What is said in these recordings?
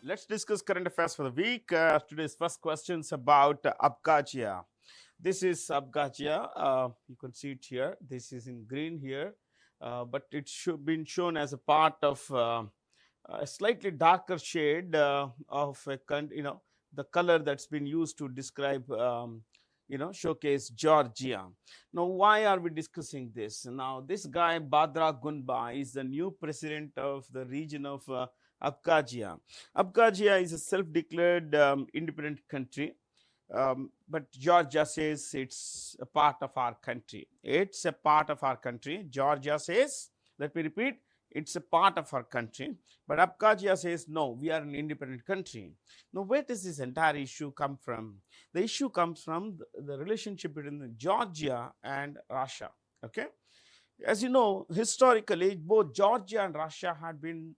Let's discuss current affairs for the week. Today's first question is about Abkhazia. This is Abkhazia. You can see it here. This is in green here, but it's been shown as a part of a slightly darker shade of the color that's been used to describe showcase Georgia. Now, why are we discussing this? Now, this guy Badra Gunba is the new president of the region of Abkhazia. Abkhazia is a self-declared independent country, but Georgia says it's a part of our country. It's a part of our country. Georgia says, let me repeat, it's a part of our country. But Abkhazia says, no, we are an independent country. Now, where does this entire issue come from? The issue comes from the relationship between Georgia and Russia. Okay. As you know, historically, both Georgia and Russia had been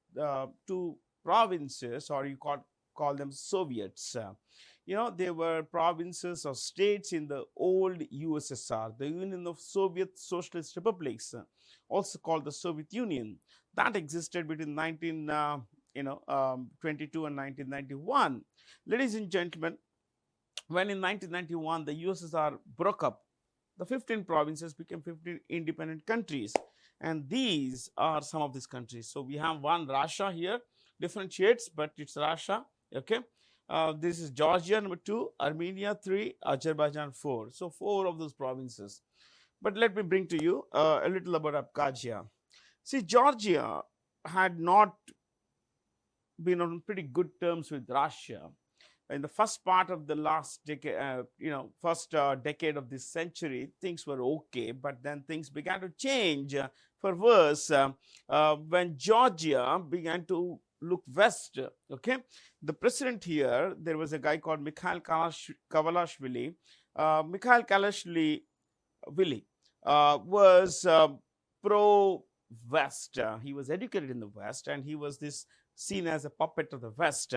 two provinces, or you call them Soviets. They were provinces or states in the old USSR, the Union of Soviet Socialist Republics, also called the Soviet Union, that existed between 1922 and 1991. Ladies and gentlemen, when in 1991 the USSR broke up, the 15 provinces became 15 independent countries, and these are some of these countries. So we have one Russia here, different shades, but it's Russia. Okay. This is Georgia number 2, Armenia 3, Azerbaijan 4. So 4 of those provinces. But let me bring to you a little about Abkhazia. See, Georgia had not been on pretty good terms with Russia. In the first part of the last decade, decade of this century, things were okay, but then things began to change for worse when Georgia began to look west. Okay, the president here, there was a guy called Mikhail Kavalashvili. Mikhail Kavalashvili was pro-West. He was educated in the West, and he was seen as a puppet of the West.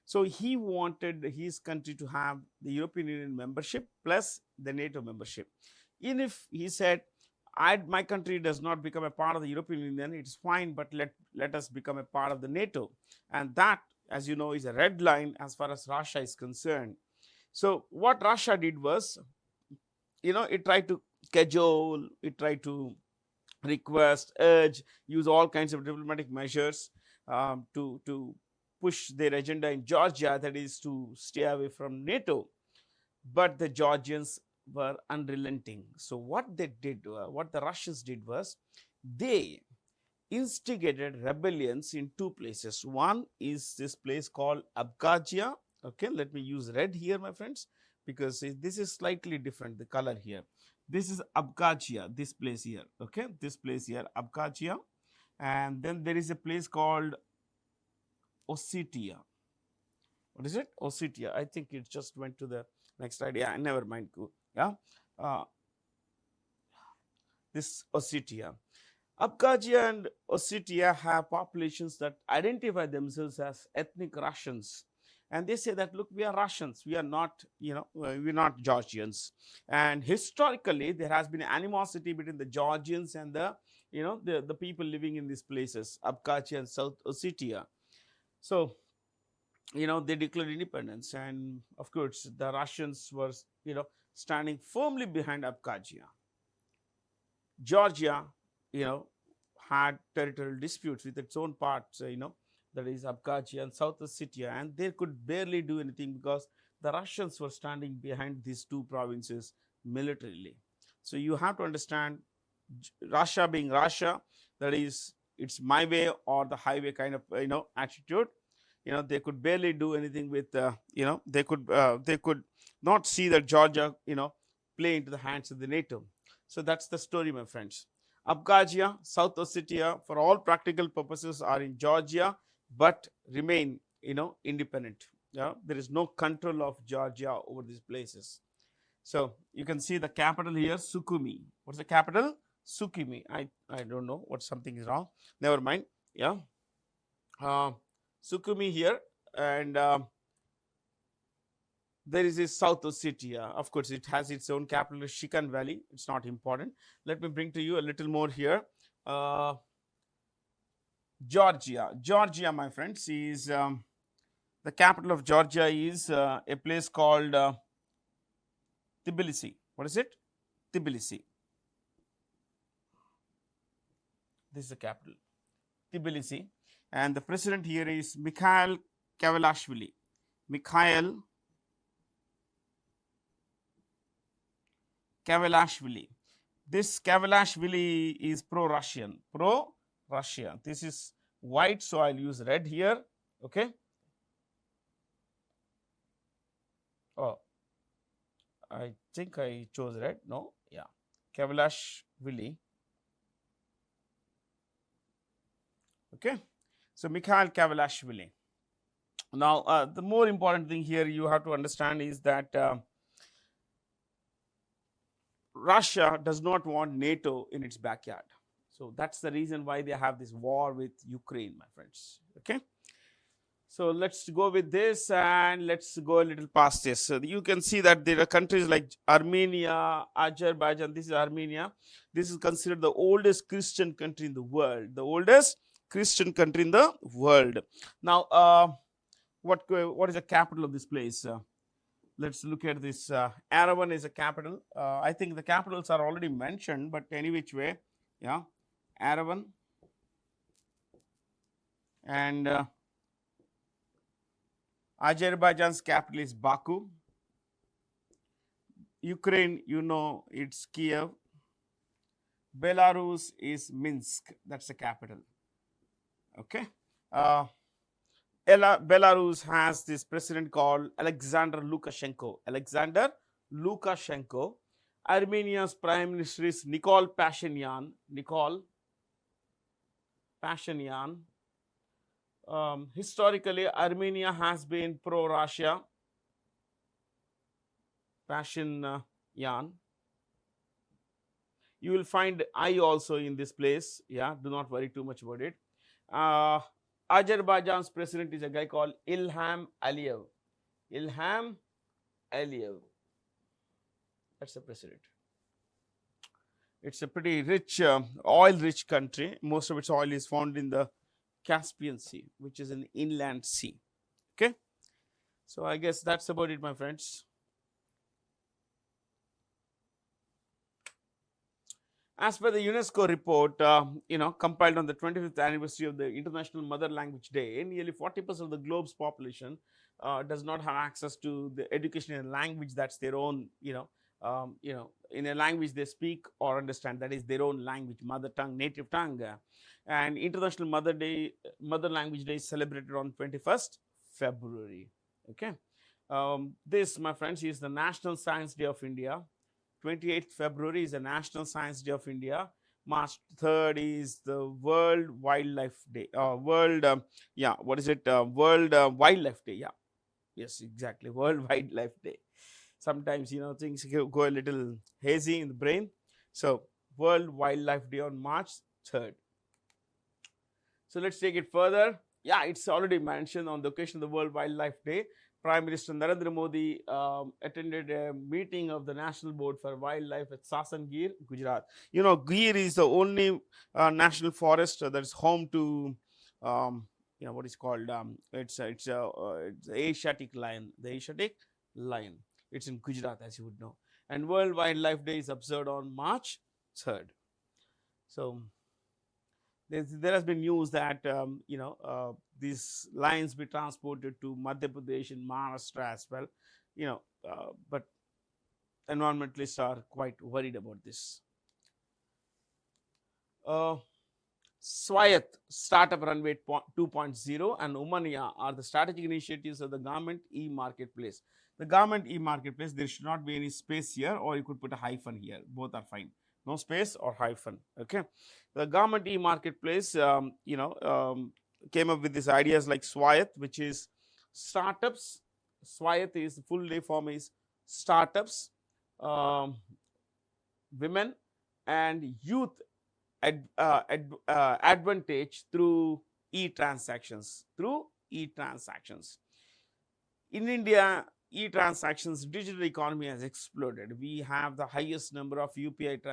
So he wanted his country to have the European Union membership plus the NATO membership. Even if he said, my country does not become a part of the European Union, it's fine, but let us become a part of the NATO. And that, as you know, is a red line as far as Russia is concerned. So what Russia did was, it tried to cajole, it tried to request, urge, use all kinds of diplomatic measures to push their agenda in Georgia, that is to stay away from NATO. But the Georgians were unrelenting. So what they did, what the Russians did was, they instigated rebellions in 2 places. One is this place called Abkhazia. Okay, let me use red here, my friends, because this is slightly different, the color here. This is Abkhazia, this place here. Okay, this place here, Abkhazia. And then there is a place called Ossetia. What is it? Ossetia. I think it just went to the next slide. Yeah, never mind. Yeah, this Ossetia. Abkhazia and Ossetia have populations that identify themselves as ethnic Russians. And they say that, look, we are Russians, we are not, we're not Georgians. And historically, there has been animosity between the Georgians and the people living in these places, Abkhazia and South Ossetia. So, they declared independence, and of course, the Russians were, standing firmly behind Abkhazia. Georgia, had territorial disputes with its own parts, that is Abkhazia and South Ossetia, and they could barely do anything because the Russians were standing behind these 2 provinces militarily. So you have to understand, Russia being Russia, that is, it's my way or the highway kind of attitude. They could barely do anything with they could not see that Georgia play into the hands of the NATO. So that's the story, my friends. Abkhazia, South Ossetia, for all practical purposes, are in Georgia, but remain independent. There is no control of Georgia over these places. So you can see the capital here, Sukhumi. What's the capital? Sukhumi. I don't know what, something is wrong. Never mind. Yeah. Sukhumi here, and there is a South Ossetia. Of course, it has its own capital, Shikan Valley. It's not important. Let me bring to you a little more here. Georgia. Georgia, my friends, is The capital of Georgia is a place called Tbilisi. What is it? Tbilisi. This is the capital, Tbilisi. And the president here is Mikhail Kavalashvili. Mikhail Kavalashvili. This Kavalashvili is pro-Russian. Pro-Russia. This is white, so I'll use red here. Okay. Oh, I think I chose red. No, yeah. Kavalashvili. Okay. So Mikhail Kavalashvili. Now, the more important thing here you have to understand is that Russia does not want NATO in its backyard. So that's the reason why they have this war with Ukraine, my friends. Okay. So let's go with this and let's go a little past this. So you can see that there are countries like Armenia, Azerbaijan. This is Armenia. This is considered the oldest Christian country in the world. The oldest Christian country in the world. Now, what is the capital of this place? Let's look at this. Yerevan is a capital. I think the capitals are already mentioned, but any which way, yeah, Yerevan. And Azerbaijan's capital is Baku. Ukraine, you know, it's Kiev. Belarus is Minsk. That's the capital. Okay. Belarus has this president called Alexander Lukashenko. Alexander Lukashenko. Armenia's prime minister is Nikol Pashinyan. Nikol Pashinyan. Historically, Armenia has been pro-Russia. Pashinyan. You will find I also in this place. Yeah, do not worry too much about it. Azerbaijan's president is a guy called Ilham Aliyev. Ilham Aliyev. That's the president. It's a pretty rich, oil-rich country. Most of its oil is found in the Caspian Sea, which is an inland sea. Okay. So I guess that's about it, my friends. As per the UNESCO report, compiled on the 25th anniversary of the International Mother Language Day, nearly 40% of the globe's population does not have access to the education in a language that's their own, in a language they speak or understand, that is their own language, mother tongue, native tongue. And International Mother Language Day is celebrated on 21st February. Okay. This, my friends, is the National Science Day of India. 28th February is the National Science Day of India. March 3rd is the World Wildlife Day. World Wildlife Day. Yeah. Yes, exactly. World Wildlife Day. Sometimes, things go a little hazy in the brain. So, World Wildlife Day on March 3rd. So, let's take it further. Yeah, it's already mentioned on the occasion of the World Wildlife Day. Prime Minister Narendra Modi attended a meeting of the National Board for Wildlife at Sasangir, Gujarat. Gir is the only national forest that is home to, what is called, it's the Asiatic lion. The Asiatic lion. It's in Gujarat, as you would know. And World Wildlife Day is observed on March 3rd. So, there has been news that these lions be transported to Madhya Pradesh and Maharashtra as well, but environmentalists are quite worried about this. Swayat Startup Runway 2.0 and Umania are the strategic initiatives of the government e-marketplace. The government e-marketplace, there should not be any space here, or you could put a hyphen here. Both are fine. No space or hyphen. Okay. The government e-marketplace, came up with these ideas like Swayat, which is startups. Swayat is the full name form is startups, women and youth advantage through e-transactions. In India, e-transactions, digital economy has exploded. We have the highest number of UPI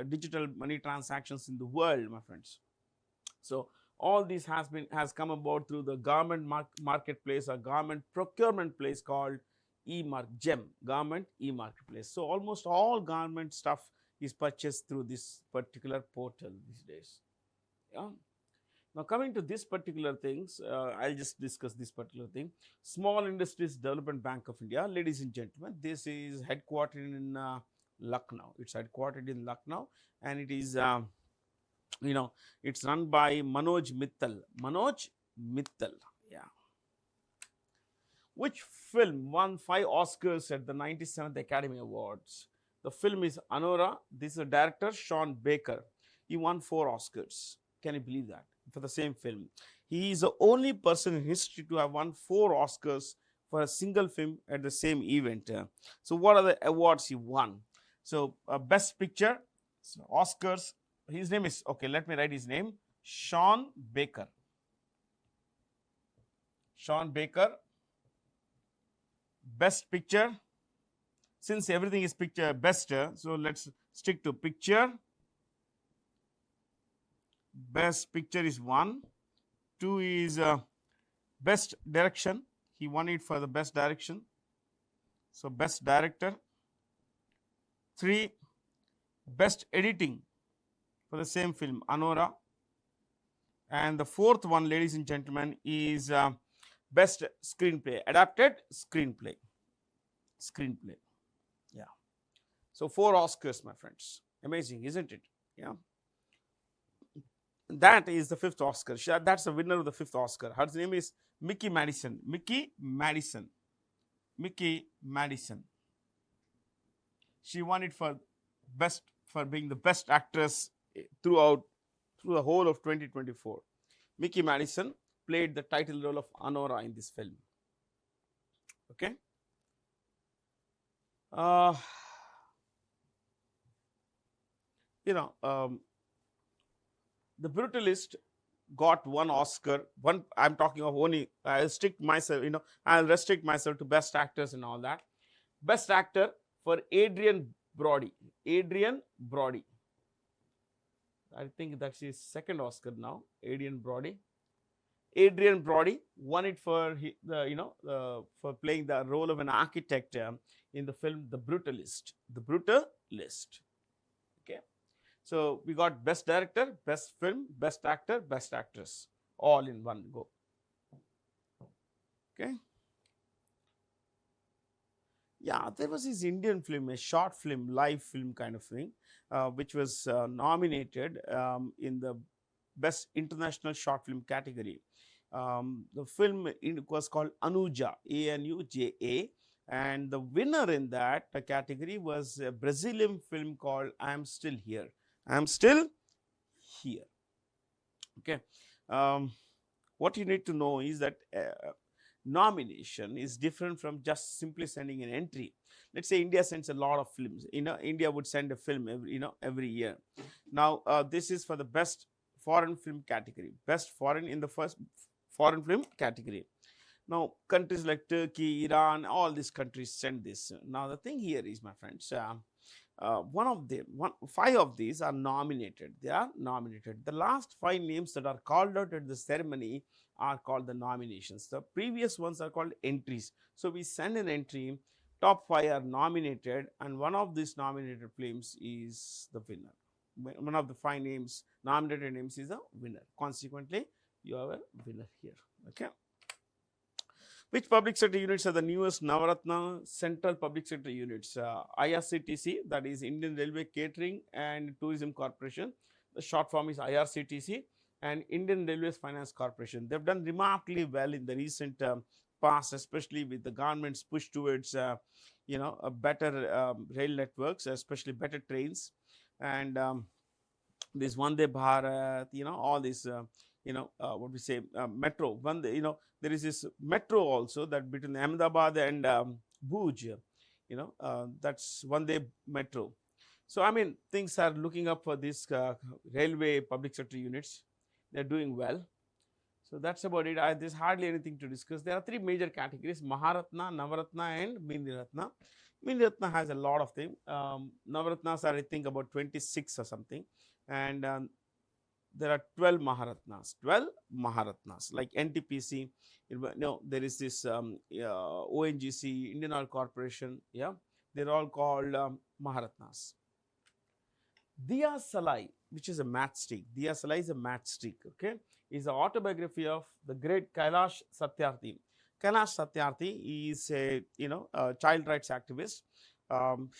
digital money transactions in the world, my friends. So All this has come about through the government marketplace or government procurement place called GEM, government e-marketplace. So almost all government stuff is purchased through this particular portal these days. Yeah. Now coming to this particular things, I'll just discuss this particular thing. Small Industries Development Bank of India, ladies and gentlemen, this is headquartered in Lucknow. It's headquartered in Lucknow, and it is it's run by Manoj Mittal. Manoj Mittal, yeah. Which film won 5 Oscars at the 97th Academy Awards? The film is Anora. This is the director Sean Baker. He won 4 Oscars. Can you believe that? For the same film. He is the only person in history to have won 4 Oscars for a single film at the same event. So what are the awards he won? So Best Picture, so Oscars. His name is, okay, let me write his name. Sean Baker. Sean Baker. Best Picture. Since everything is picture best, so let's stick to picture. Best Picture is 1. 2 is Best Direction. He won it for the Best Direction. So Best Director. 3. Best Editing for the same film, Anora. And the 4th one, ladies and gentlemen, is Best Screenplay, Adapted Screenplay. Screenplay. Yeah. So 4 Oscars, my friends. Amazing, isn't it? Yeah. That is the 5th Oscar. That's the winner of the 5th Oscar. Her name is Mickey Madison. Mickey Madison. Mickey Madison. She won it for being the best actress through the whole of 2024. Mickey Madison played the title role of Anora in this film. Okay. The Brutalist got 1 Oscar. I'm talking of only, I'll restrict myself to best actors and all that. Best actor for Adrian Brody. Adrian Brody. I think that's his 2nd Oscar now. Adrian Brody. Adrian Brody won it for for playing the role of an architect in the film The Brutalist. The Brutalist. Okay. So we got Best Director, Best Film, Best Actor, Best Actress, all in one go. Okay. Yeah, there was this Indian film, a short film, live film kind of thing, which was nominated in the Best International Short Film category. The film was called Anuja, A-N-U-J-A, and the winner in that category was a Brazilian film called I Am Still Here. I Am Still Here. Okay. What you need to know is that nomination is different from just simply sending an entry. Let's say India sends a lot of films. India would send a film every year. Now, this is for the best foreign film category. Best foreign in the first foreign film category. Now, countries like Turkey, Iran, all these countries send this. Now, the thing here is, my friends, 5 of these are nominated. They are nominated. The last 5 names that are called out at the ceremony are called the nominations. The previous ones are called entries. So we send an entry, top 5 are nominated, and one of these nominated films is the winner. One of the 5 names, nominated names, is a winner. Consequently, you have a winner here. Okay. Which public sector units are the newest Navaratna central public sector units? IRCTC, that is Indian Railway Catering and Tourism Corporation. The short form is IRCTC, and Indian Railways Finance Corporation. They've done remarkably well in the recent past, especially with the government's push towards a better rail networks, especially better trains, and this Vande Bharat, all this what we say, metro. There is this metro also that between Ahmedabad and Bhuj, that's Vande metro. So I mean, things are looking up for this railway public sector units. They're doing well. So that's about it. There's hardly anything to discuss. There are 3 major categories: Maharatna, Navaratna, and Miniratna. Miniratna has a lot of things. Navaratnas are, I think, about 26 or something, and there are 12 Maharatnas, 12 Maharatnas like NTPC. No, there is this ONGC, Indian Oil Corporation. Yeah, they're all called Maharatnas. Diya Salai, which is a matchstick. Diya Salai is a matchstick. Okay, is the autobiography of the great Kailash Satyarthi. Kailash Satyarthi is a child rights activist.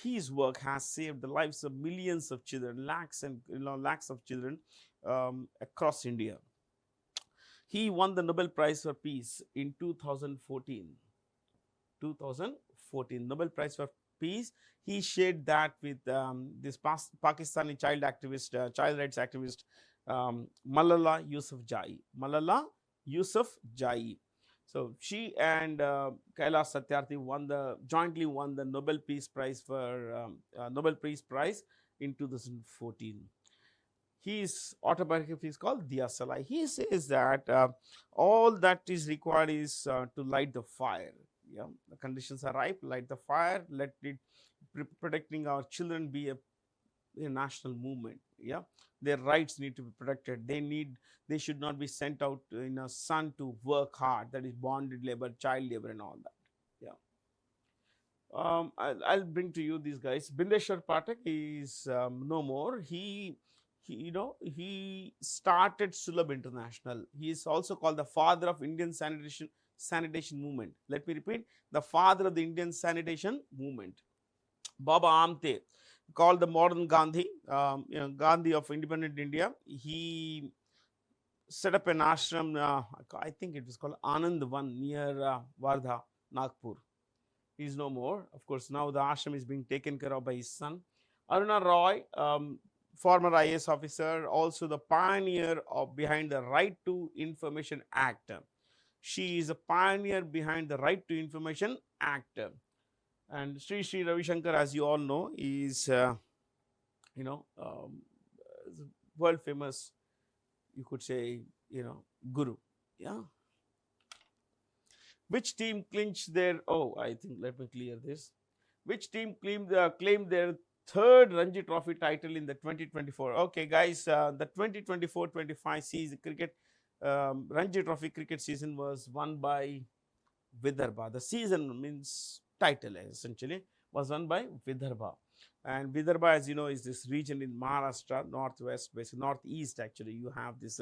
His work has saved the lives of millions of children, lakhs and lakhs of children across India. He won the Nobel Prize for Peace in 2014. 2014 Nobel Prize for Peace. He shared that with this Pakistani child activist, child rights activist, Malala Yousafzai. Malala Yousafzai. So she and Kailash Satyarthi jointly won the Nobel Peace Prize for Nobel Peace Prize in 2014. His autobiography is called Diya Salai. He says that all that is required is to light the fire. Yeah, the conditions are ripe. Light the fire. Let it protecting our children be a national movement. Yeah, their rights need to be protected. They should not be sent out in a sun to work hard. That is bonded labor, child labor, and all that. Yeah. I'll bring to you these guys. Bindeshwar Pathak is no more. He started Sulabh International. He is also called the father of Indian sanitation movement. Let me repeat, the father of the Indian sanitation movement. Baba Amte, called the modern Gandhi, Gandhi of independent India. He set up an ashram, I think it was called Anand Van near Wardha, Nagpur. He is no more. Of course, now the ashram is being taken care of by his son. Aruna Roy, former IAS officer, also the pioneer behind the Right to Information Act. She is a pioneer behind the Right to Information Act. And Sri Ravi Shankar, as you all know, is world famous, you could say, guru. Yeah. Which team clinched their? Oh, I think let me clear this. Which team claimed their third Ranji Trophy title in the 2024? Okay, guys, the 2024-25 season cricket Ranji Trophy cricket season was won by Vidarbha. The season means title essentially was won by Vidarbha. And Vidarbha, as you know, is this region in Maharashtra, northwest, basically northeast actually. You have this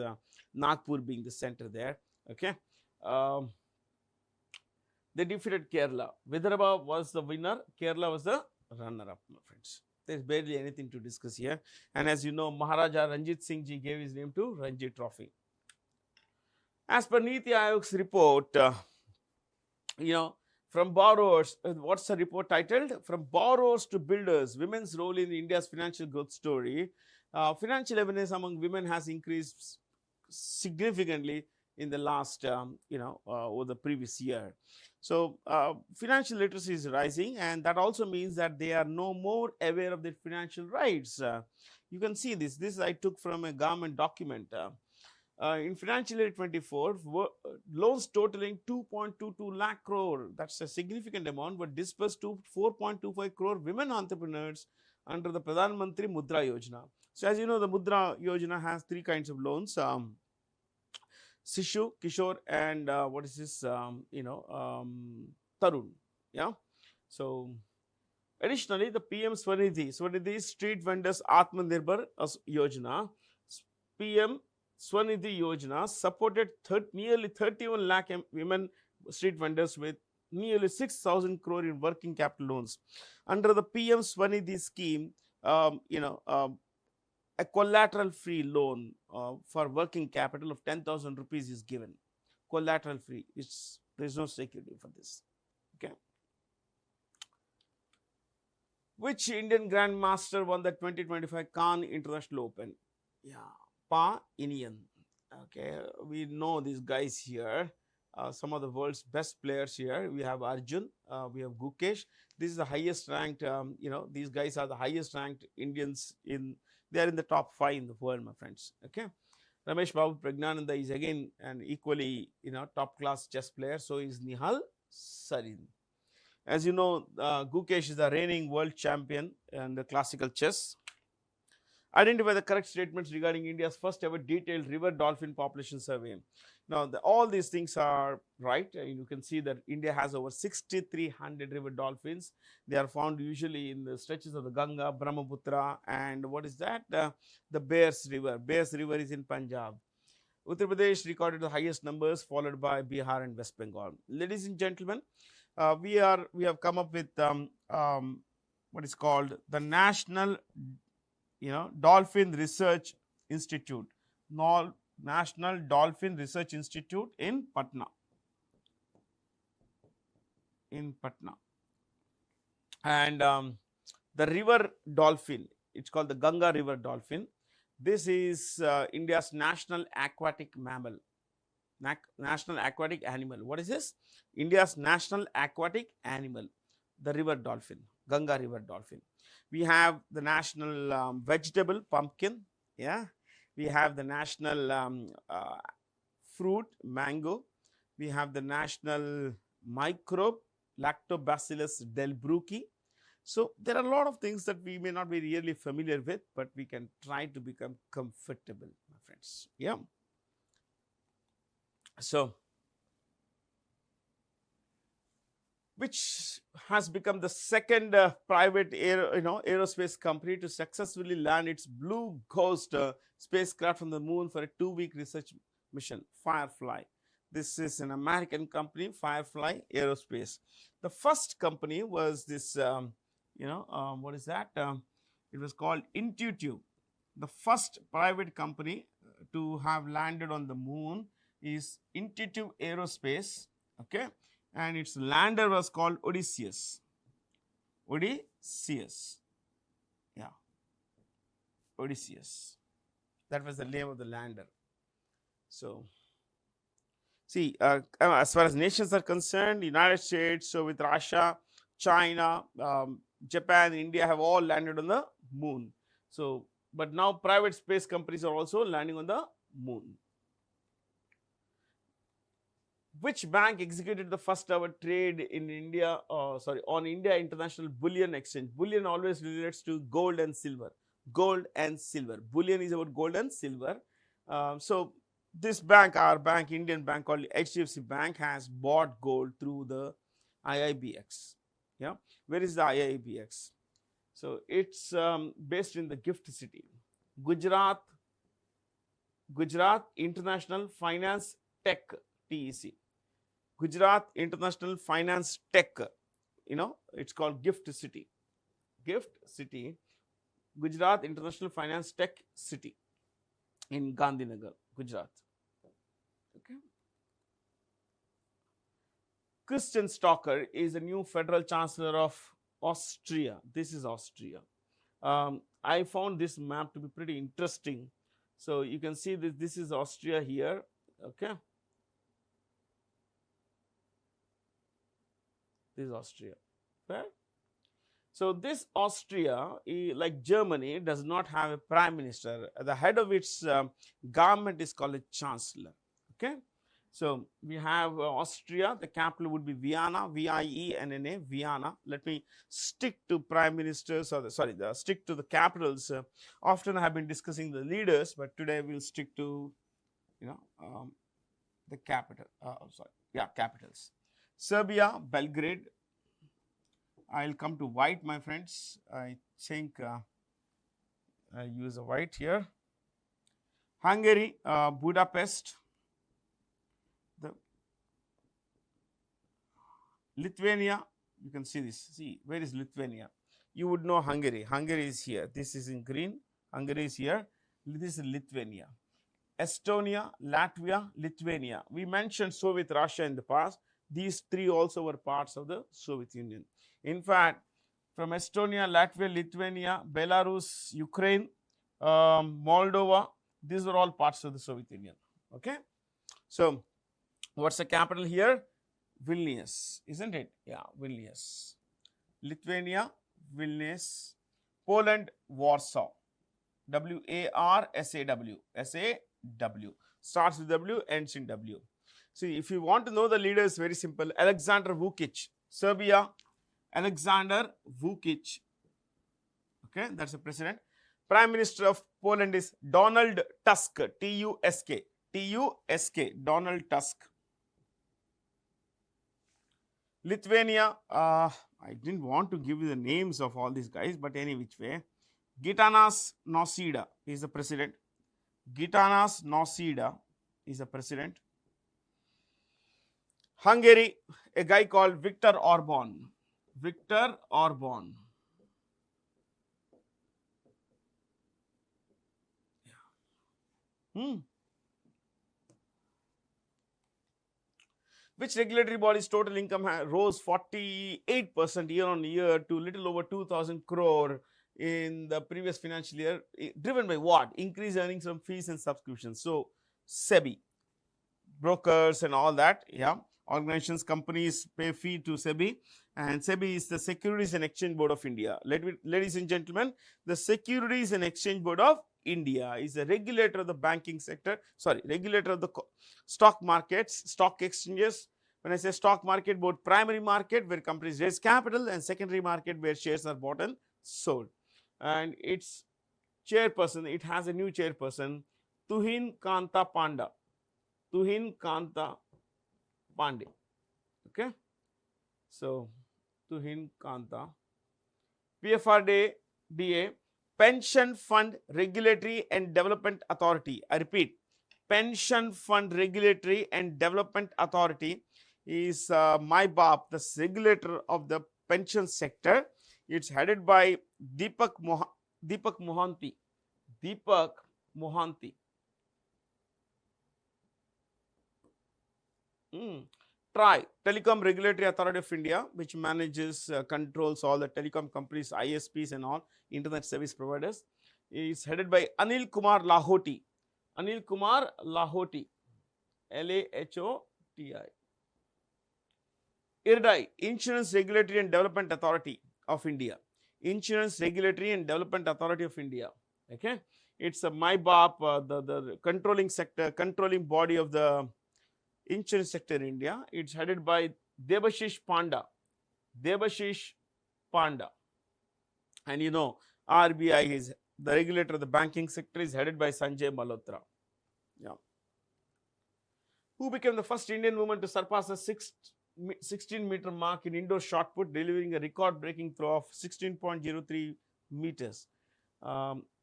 Nagpur being the center there. Okay. They defeated Kerala. Vidarbha was the winner. Kerala was the runner-up, my friends. There's barely anything to discuss here. And as you know, Maharaja Ranjit Singh Ji gave his name to Ranji Trophy. As per Niti Aayog's report, from borrowers, what's the report titled? From borrowers to builders, women's role in India's financial growth story. Financial awareness among women has increased significantly in the last, over the previous year. So, financial literacy is rising, and that also means that they are no more aware of their financial rights. You can see this. This I took from a government document. In financial year 24, loans totaling 2.22 lakh crore, that's a significant amount, were disbursed to 4.25 crore women entrepreneurs under the Pradhan Mantri Mudra Yojana. So, as you know, the Mudra Yojana has three kinds of loans. Sishu, Kishore, and what is this? Tarun. Yeah. So, additionally, the PM Swanidhi Street Vendors Atmanirbhar Yojana, PM Swanidhi Yojana supported nearly 31 lakh women street vendors with nearly 6,000 crore in working capital loans. Under the PM Swanidhi scheme, a collateral-free loan for working capital of 10,000 rupees is given. Collateral-free. There's no security for this. Okay. Which Indian Grandmaster won the 2025 Cannes International Open? Yeah, Pa Inian. Okay, we know these guys here. Some of the world's best players here. We have Arjun, we have Gukesh. This is the highest ranked, these guys are the highest ranked Indians they are in the top 5 in the world, my friends. Okay. Ramesh Babu Pragnananda is again an equally, top class chess player. So is Nihal Sarin. As you know, Gukesh is the reigning world champion in the classical chess. Identify the correct statements regarding India's first ever detailed river dolphin population survey. Now, all these things are right. You can see that India has over 6,300 river dolphins. They are found usually in the stretches of the Ganga, Brahmaputra, and what is that? The Bears River. Bears River is in Punjab. Uttar Pradesh recorded the highest numbers, followed by Bihar and West Bengal. Ladies and gentlemen, we have come up with what is called the National Dolphin Research Institute, National Dolphin Research Institute in Patna. And the river dolphin, it's called the Ganga river dolphin. This is India's national aquatic mammal, national aquatic animal. What is this? India's national aquatic animal, the river dolphin, Ganga river dolphin. We have the national vegetable pumpkin, yeah. We have the national fruit mango. We have the national microbe Lactobacillus delbrueckii. So there are a lot of things that we may not be really familiar with, but we can try to become comfortable, my friends. Yeah. So, which has become the second private aerospace company to successfully land its Blue Ghost spacecraft on the moon for a 2-week research mission, Firefly. This is an American company, Firefly Aerospace. The first company was this, what is that? It was called Intuitive. The first private company to have landed on the moon is Intuitive Aerospace, okay, and its lander was called Odysseus. Odysseus, yeah, Odysseus. That was the name of the lander. So, see, as far as nations are concerned, United States, so with Russia, China, Japan, India have all landed on the moon. So, but now private space companies are also landing on the moon. Which bank executed the first ever trade in India, on India International Bullion Exchange? Bullion always relates to gold and silver. Gold and silver. Bullion is about gold and silver. So this bank, our bank, Indian bank called HDFC Bank, has bought gold through the IIBX. Yeah, where is the IIBX? So it's based in the Gift City, Gujarat International Finance Tech, TEC. Gujarat International Finance Tech, it's called Gift City. Gujarat International Finance Tech City in Gandhinagar, Gujarat. Okay. Christian Stocker is the new federal chancellor of Austria. This is Austria. I found this map to be pretty interesting. So you can see that this is Austria here. Okay. This is Austria. Fair? So this Austria, like Germany, does not have a prime minister. The head of its government is called a chancellor. Okay. So we have Austria. The capital would be Vienna, V-I-E-N-N-A, Vienna. Let me stick to prime ministers, or stick to the capitals. Often I have been discussing the leaders, but today we'll stick to, the capital. Capitals. Serbia, Belgrade. I'll come to white, my friends. I think I use a white here. Hungary, Budapest. Lithuania, you can see this. See, where is Lithuania? You would know Hungary. Hungary is here. This is in green. Hungary is here. This is Lithuania. Estonia, Latvia, Lithuania. We mentioned Soviet Russia in the past. These three also were parts of the Soviet Union. In fact, from Estonia, Latvia, Lithuania, Belarus, Ukraine, Moldova, these were all parts of the Soviet Union. Okay. So, what's the capital here? Vilnius, isn't it? Yeah, Vilnius. Lithuania, Vilnius. Poland, Warsaw. W-A-R-S-A-W. S-A-W. Starts with W, ends in W. See, if you want to know the leaders, very simple. Alexander Vučić, Serbia. Alexander Vučić. Okay, that's the president. Prime Minister of Poland is Donald Tusk, T-U-S-K, T-U-S-K, Donald Tusk. Lithuania, I didn't want to give you the names of all these guys, but any which way. Gitanas Nausėda is the president. Gitanas Nausėda is the president. Hungary, a guy called Viktor Orban. Viktor Orban. Which regulatory body's total income rose 48% year on year to little over 2,000 crore in the previous financial year, driven by what? Increased earnings from fees and subscriptions. So, SEBI, brokers and all that, yeah. Organizations, companies pay fee to SEBI, and SEBI is the Securities and Exchange Board of India. Ladies and gentlemen, the Securities and Exchange Board of India is a regulator of the banking sector, regulator of the stock markets, stock exchanges. When I say stock market, both primary market where companies raise capital and secondary market where shares are bought and sold. And its chairperson, it has a new chairperson, Tuhin Kanta Panda. Tuhin Kanta Pandey. Okay. So, Tuhin Kanta. PFRDA, Pension Fund Regulatory and Development Authority. I repeat, Pension Fund Regulatory and Development Authority is MyBAP, the regulator of the pension sector. It's headed by Deepak Mohanty. Deepak Mohanty. TRAI, Telecom Regulatory Authority of India, which manages, controls all the telecom companies, ISPs and all, internet service providers, is headed by Anil Kumar Lahoti. Anil Kumar Lahoti, L-A-H-O-T-I. IRDAI, Insurance Regulatory and Development Authority of India. Insurance Regulatory and Development Authority of India. Okay, it's a MyBAP, the controlling sector, controlling body of the insurance sector in India. It's headed by Debashish Panda. Debashish Panda. And you know, RBI is the regulator of the banking sector, is headed by Sanjay Malhotra. Yeah. Who became the first Indian woman to surpass the 16-meter mark in indoor shot put, delivering a record-breaking throw of 16.03 meters.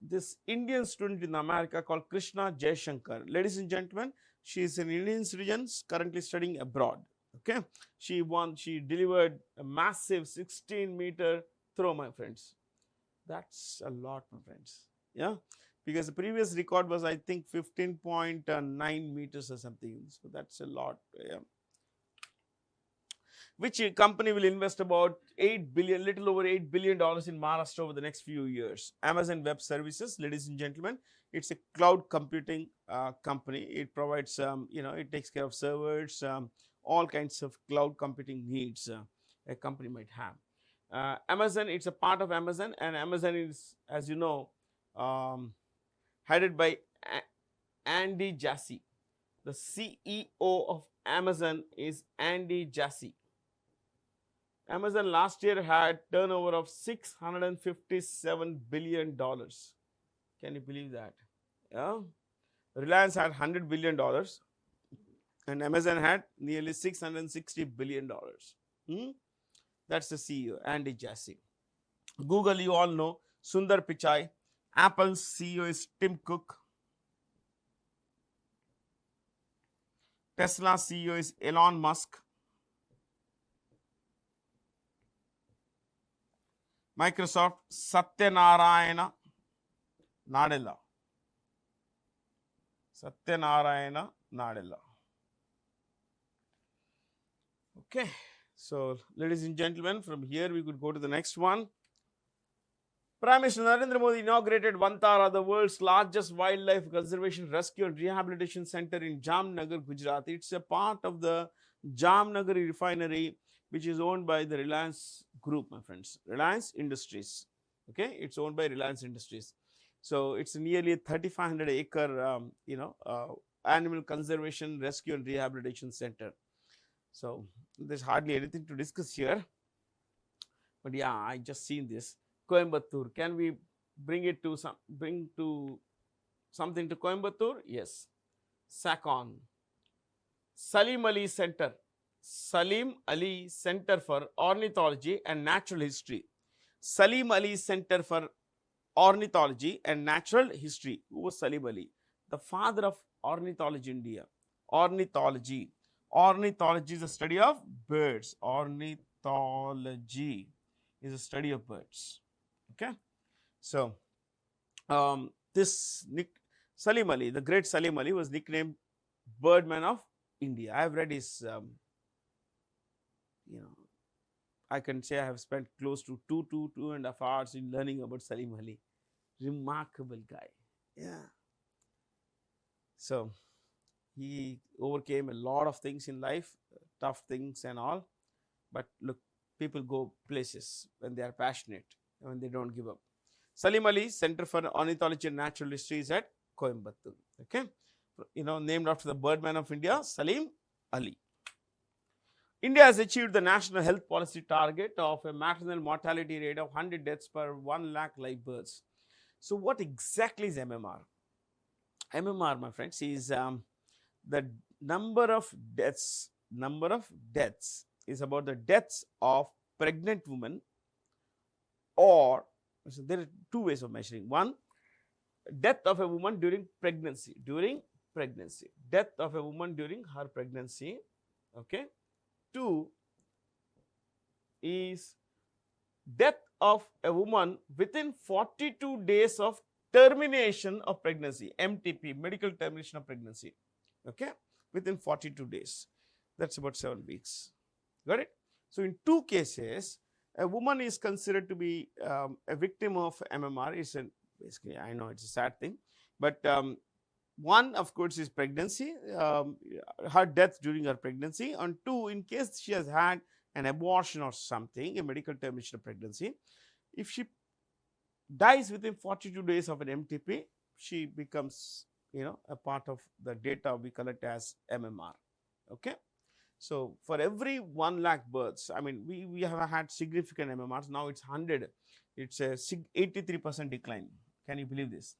This Indian student in America called Krishna Jaishankar. Ladies and gentlemen, she is an Indian citizen currently studying abroad. Okay, she delivered a massive 16-meter throw, my friends. That's a lot, my friends. Yeah, because the previous record was, I think, 15.9 meters or something. So that's a lot. Yeah. Which company will invest about little over $8 billion in Maharashtra over the next few years? Amazon Web Services, ladies and gentlemen, it's a cloud computing company. It provides, it takes care of servers, all kinds of cloud computing needs a company might have. Amazon, it's a part of Amazon, and Amazon is, as you know, headed by Andy Jassy. The CEO of Amazon is Andy Jassy. Amazon last year had turnover of $657 billion. Can you believe that? Yeah. Reliance had $100 billion and Amazon had nearly $660 billion. That's the CEO, Andy Jassy. Google, you all know, Sundar Pichai. Apple's CEO is Tim Cook. Tesla CEO is Elon Musk. Microsoft, Satyanarayana Nadella. Satyanarayana Nadella. Okay, so ladies and gentlemen, from here we could go to the next one. Prime Minister Narendra Modi inaugurated Vantara, the world's largest wildlife conservation, rescue and rehabilitation center in Jamnagar, Gujarat. It's a part of the Jamnagar refinery, which is owned by the Reliance Group, my friends. Reliance Industries. Okay, it's owned by Reliance Industries. So it's nearly a 3,500 acre, animal conservation, rescue and rehabilitation center. So there's hardly anything to discuss here. But yeah, I just seen this. Coimbatore. Can we bring to something to Coimbatore? Yes. SACON, Salim Ali Center, Salim Ali Center for Ornithology and Natural History. Salim Ali Center for Ornithology and Natural History. Who was Salim Ali? The father of ornithology in India. Ornithology. Ornithology is the study of birds. Ornithology is the study of birds. Okay. So, this Salim Ali, the great Salim Ali, was nicknamed Birdman of India. I have read his, I can say I have spent close to 2.5 hours in learning about Salim Ali. Remarkable guy. Yeah. So, he overcame a lot of things in life, tough things and all. But look, people go places when they are passionate, when they don't give up. Salim Ali Center for Ornithology and Natural History is at Coimbatore. Okay, named after the Birdman of India, Salim Ali. India has achieved the national health policy target of a maternal mortality rate of 100 deaths per 1 lakh live births. So, what exactly is MMR? MMR, my friends, is the number of deaths is about the deaths of pregnant women, or so there are two ways of measuring. One, death of a woman during pregnancy, death of a woman during her pregnancy. Okay. Two is death of a woman within 42 days of termination of pregnancy, MTP, medical termination of pregnancy. Okay, within 42 days. That's about 7 weeks. Got it? So, in two cases, a woman is considered to be a victim of MMR. It's basically, I know it's a sad thing, but one, of course, is pregnancy, her death during her pregnancy, and two, in case she has had an abortion or something, a medical termination of pregnancy. If she dies within 42 days of an MTP, she becomes, a part of the data we collect as MMR. Okay. So, for every 1 lakh births, I mean, we have had significant MMRs. Now it's 100. It's a 83% decline. Can you believe this?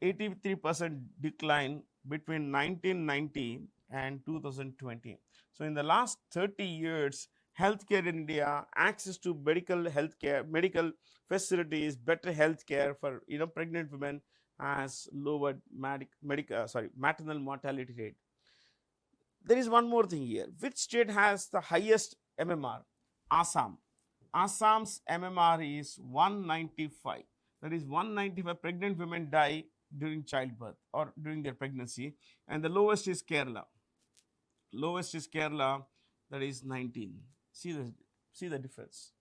83% decline between 1990 and 2020. So, in the last 30 years, healthcare in India, access to medical facilities, better healthcare for pregnant women has lowered maternal mortality rate. There is one more thing here. Which state has the highest MMR? Assam. Assam's MMR is 195. That is 195 pregnant women die during childbirth or during their pregnancy, and the lowest is Kerala. That is 19. See the difference.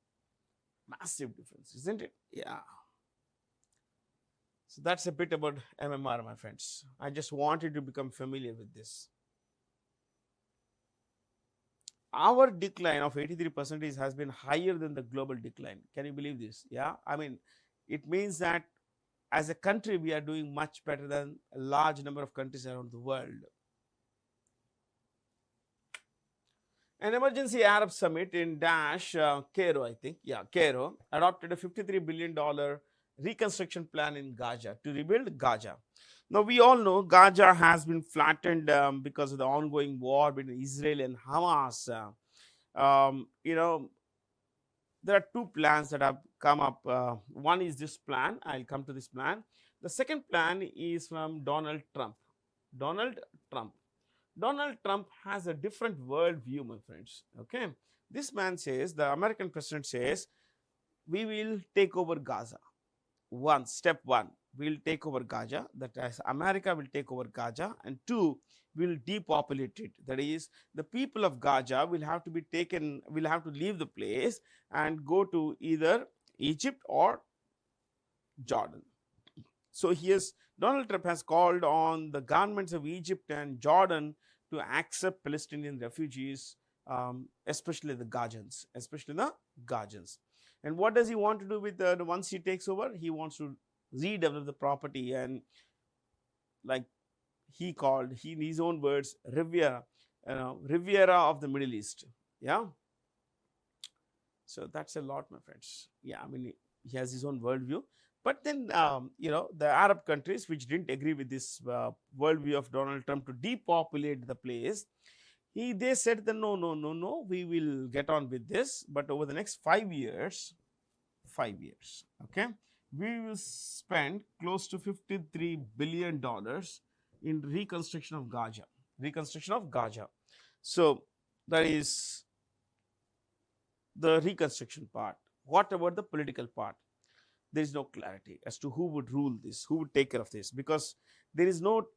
Massive difference, isn't it? Yeah. So that's a bit about MMR, my friends. I just wanted to become familiar with this. Our decline of 83% has been higher than the global decline. Can you believe this? Yeah, I mean, it means that as a country, we are doing much better than a large number of countries around the world. An emergency Arab summit in Cairo, I think, Cairo, adopted a $53 billion reconstruction plan in Gaza to rebuild Gaza. Now, we all know Gaza has been flattened because of the ongoing war between Israel and Hamas. There are two plans that have come up. One is this plan. I'll come to this plan. The second plan is from Donald Trump. Donald Trump has a different worldview, my friends. Okay, this man says, the American president says, we will take over Gaza. Step one, we'll take over Gaza. That is, America will take over Gaza, and two, will depopulate it. That is, the people of Gaza will have to leave the place and go to either Egypt or Jordan. So Donald Trump has called on the governments of Egypt and Jordan to accept Palestinian refugees, especially the Gazans. And what does he want to do with once he takes over? He wants to redevelop the property and, like he called, in his own words, Riviera of the Middle East. Yeah. So that's a lot, my friends. Yeah, I mean, he has his own worldview. But then, the Arab countries which didn't agree with this worldview of Donald Trump to depopulate the place, they said that no, no, no, no, we will get on with this, but over the next 5 years, 5 years, okay, we will spend close to $53 billion in reconstruction of Gaza. Reconstruction of Gaza. So that is the reconstruction part. What about the political part? There is no clarity as to who would rule this, who would take care of this, because there is no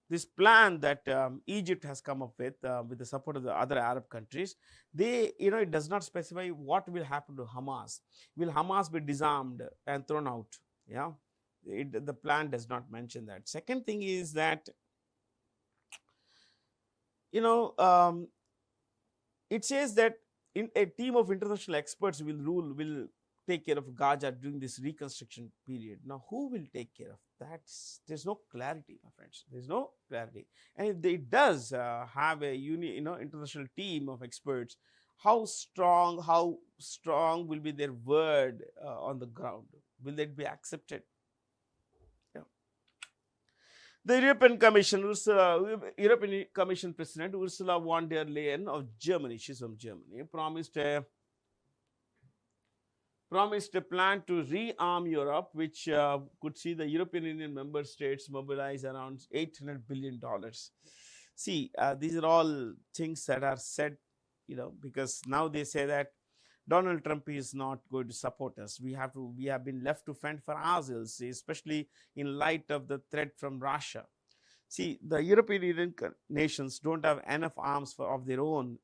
this plan that Egypt has come up with the support of the other Arab countries. It does not specify what will happen to Hamas. Will Hamas be disarmed and thrown out? Yeah, the plan does not mention that. Second thing is that, it says that a team of international experts will take care of Gaza during this reconstruction period. Now, who will take care of that? There's no clarity, my friends. There's no clarity. And if it does have a international team of experts, how strong will be their word on the ground? Will that be accepted? The European Commission President Ursula von der Leyen of Germany, she's from Germany, promised a plan to rearm Europe, which could see the European Union member states mobilize around $800 billion. See, these are all things that are said, because now they say that Donald Trump is not going to support us. We have been left to fend for ourselves, especially in light of the threat from Russia. See, the European Union nations don't have enough arms of their own,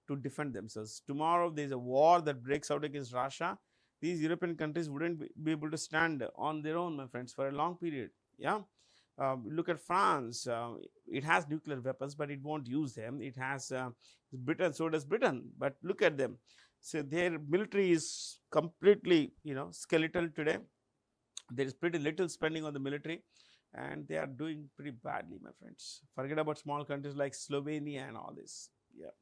to defend themselves. Tomorrow, there is a war that breaks out against Russia. These European countries wouldn't be able to stand on their own, my friends, for a long period. Yeah. Look at France. It has nuclear weapons, but it won't use them. It has Britain, so does Britain. But look at them. So their military is completely, skeletal today. There is pretty little spending on the military, and they are doing pretty badly, my friends. Forget about small countries like Slovenia and all this. Yeah.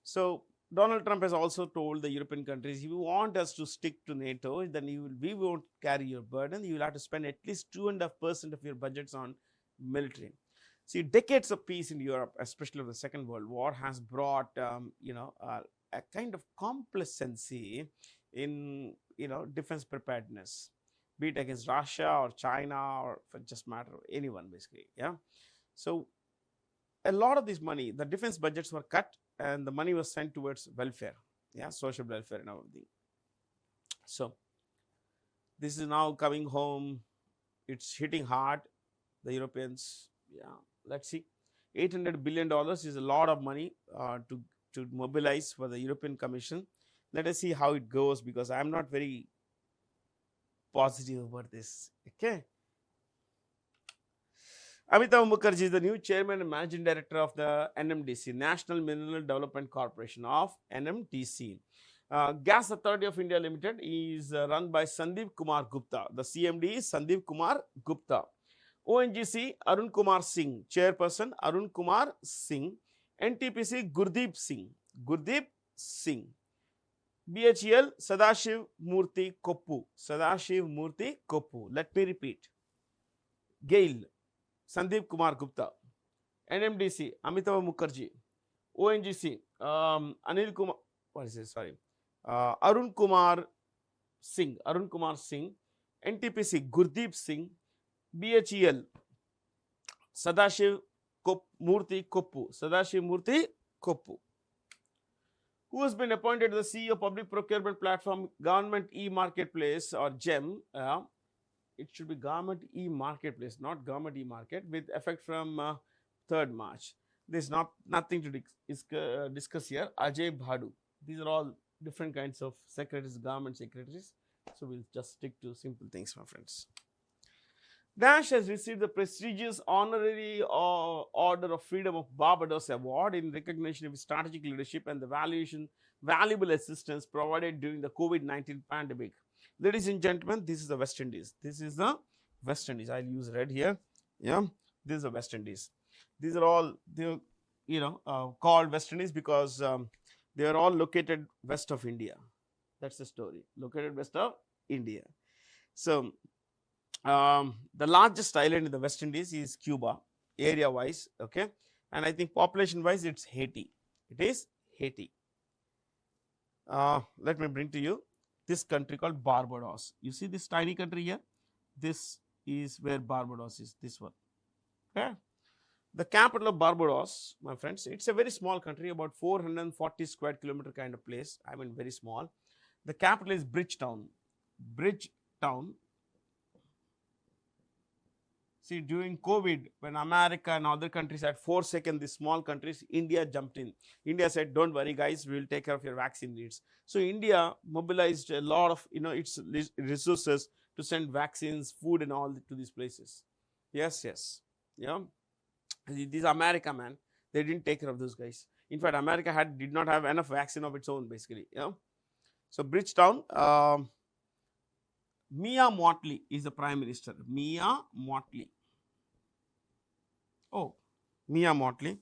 So Donald Trump has also told the European countries, if you want us to stick to NATO, then we won't carry your burden. You will have to spend at least 2.5% of your budgets on military. See, decades of peace in Europe, especially of the Second World War, has brought a kind of complacency in defense preparedness, be it against Russia or China, or for just matter of anyone, basically. Yeah. So a lot of this money, the defense budgets were cut, and the money was sent towards welfare, social welfare and everything. So this is now coming home. It's hitting hard, the Europeans. Yeah, let's see. $800 billion is a lot of money to mobilize for the European Commission. Let us see how it goes, because I'm not very positive about this. Okay. Amitav Mukherjee is the new chairman and managing director of the NMDC, National Mineral Development Corporation of NMDC. Gas Authority of India Limited is run by Sandeep Kumar Gupta. The CMD is Sandeep Kumar Gupta. ONGC, Arun Kumar Singh. Chairperson, Arun Kumar Singh. NTPC, Gurdeep Singh. Gurdeep Singh. BHEL, Sadashiv Murthy Koppu. Sadashiv Murthy Koppu. Let me repeat. GAIL, Sandeep Kumar Gupta. NMDC, Amitav Mukherjee. ONGC, Anil Kumar, what is this? Sorry. Arun Kumar Singh. Arun Kumar Singh. NTPC, Gurdeep Singh. BHEL, Sadashiv Murthy Koppu. Sadashiv Murthy Koppu. Who has been appointed the CEO of Public Procurement Platform Government E-Marketplace, or GEM. It should be Government E-Marketplace, not Government E-Market, with effect from 3rd March. There's nothing to discuss here. Ajay Bhadu. These are all different kinds of secretaries, government secretaries. So we'll just stick to simple things, my friends. Dash has received the prestigious Honorary Order of Freedom of Barbados Award in recognition of strategic leadership and the valuable assistance provided during the COVID-19 pandemic. Ladies and gentlemen, this is the West Indies. This is the West Indies. I'll use red here. Yeah, this is the West Indies. These are all called West Indies because they are all located west of India. That's the story. Located west of India. So the largest island in the West Indies is Cuba, area wise, okay, and I think population wise it's Haiti. It is Haiti. Let me bring to you this country called Barbados. You see this tiny country here? This is where Barbados is, this one. Okay. The capital of Barbados, my friends, it's a very small country, about 440 square kilometer kind of place. I mean, very small. The capital is Bridgetown. Bridgetown. See, during COVID, when America and other countries had forsaken these small countries, India jumped in. India said, don't worry guys, we will take care of your vaccine needs. So India mobilized a lot of its resources to send vaccines, food and all to these places. Yes, yes. Yeah. These America, man, they didn't take care of those guys. In fact, America did not have enough vaccine of its own, basically. So Bridgetown, Mia Mottley is the prime minister. Mia Mottley. Oh, Mia Mottley.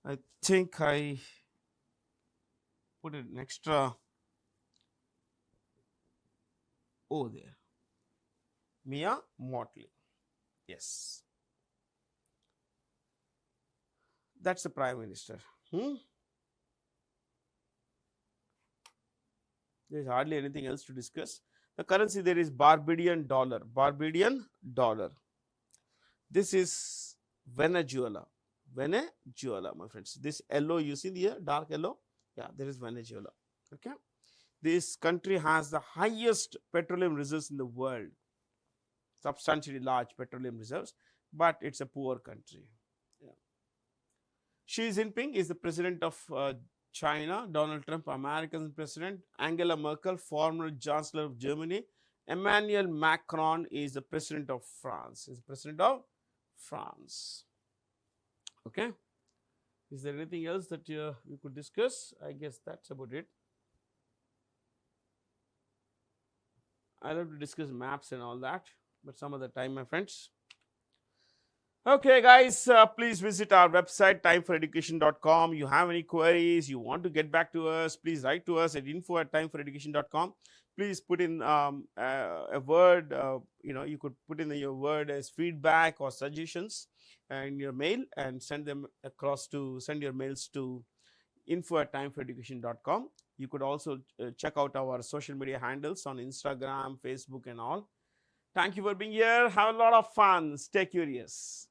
I think I put an extra O there. Mia Mottley. Yes. That's the prime minister. There is hardly anything else to discuss. The currency there is Barbadian dollar. Barbadian dollar. This is Venezuela. Venezuela, my friends. This yellow you see here, dark yellow. Yeah, there is Venezuela. Okay. This country has the highest petroleum reserves in the world. Substantially large petroleum reserves, but it's a poor country. Yeah. Xi Jinping is the president of China, Donald Trump, American president, Angela Merkel, former Chancellor of Germany, Emmanuel Macron is the president of France. Okay. Is there anything else that we could discuss? I guess that's about it. I love to discuss maps and all that, but some other time, my friends. Okay, guys, please visit our website, timeforeducation.com. You have any queries, you want to get back to us, please write to us at info@timeforeducation.com. Please put in a word, you could put in your word as feedback or suggestions in your mail and send your mails to info@timeforeducation.com. You could also check out our social media handles on Instagram, Facebook and all. Thank you for being here. Have a lot of fun. Stay curious.